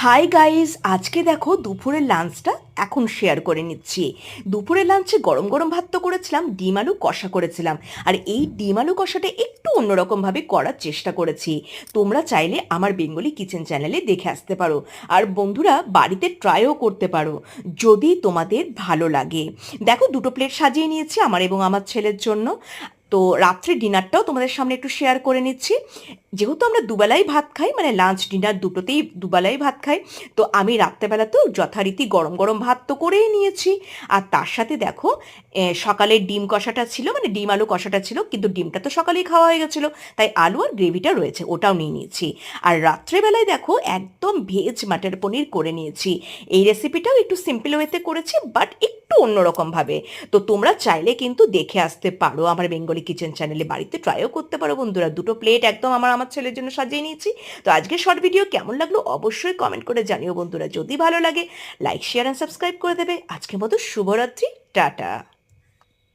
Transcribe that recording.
Hi guys, আজকে দেখো দুপুরের লাঞ্চটা এখন শেয়ার করে নিচ্ছি। দুপুরের লাঞ্চে গরম গরম ভাত তো করেছিলাম, ডিম আলু কষা করেছিলাম। আর এই ডিম আলু কষাটা একটু অন্যরকমভাবে করার চেষ্টা করেছি। তোমরা চাইলে আমার বেঙ্গলি কিচেন চ্যানেলে দেখে আসতে পারো। আর বন্ধুরা বাড়িতে ট্রাইও করতে পারো যদি তোমাদের ভালো লাগে। দেখো দুটো প্লেট সাজিয়ে নিয়েছি আমার এবং আমার ছেলের জন্য। তো রাত্রে ডিনারটাও তোমাদের সামনে একটু শেয়ার করে নিচ্ছি। যেহেতু আমরা দুবেলাই ভাত খাই, মানে লাঞ্চ ডিনার দুটোতেই দুবেলাই ভাত খাই, তো আমি রাত্রেবেলাতেও যথারীতি গরম গরম ভাত তো করেই নিয়েছি। আর তার সাথে দেখো সকালের ডিম কষাটা ছিল, মানে ডিম আলু কষাটা ছিল, কিন্তু ডিমটা তো সকালেই খাওয়া হয়ে গেছিলো, তাই আলু আর গ্রেভিটা রয়েছে, ওটাও নিয়ে নিয়েছি। আর রাত্রেবেলায় দেখো একদম ভেজ মাটার পনির করে নিয়েছি। এই রেসিপিটাও একটু সিম্পল ওয়েতে করেছি, বাট একটু অন্যরকমভাবে। তো তোমরা চাইলে কিন্তু দেখে আসতে পারো আমার বেঙ্গলি কিচেন চ্যানেলে, বাড়িতে ট্রাইও করতে পারো বন্ধুরা। দুটো প্লেট একদম আমার আমার ছেলের জন্য সাজিয়ে নিয়েছি। তো আজকের শর্ট ভিডিও কেমন লাগলো অবশ্যই কমেন্ট করে জানিও বন্ধুরা। যদি ভালো লাগে লাইক শেয়ার অ্যান্ড সাবস্ক্রাইব করে দেবে। আজকের মতো শুভরাত্রি, টাটা।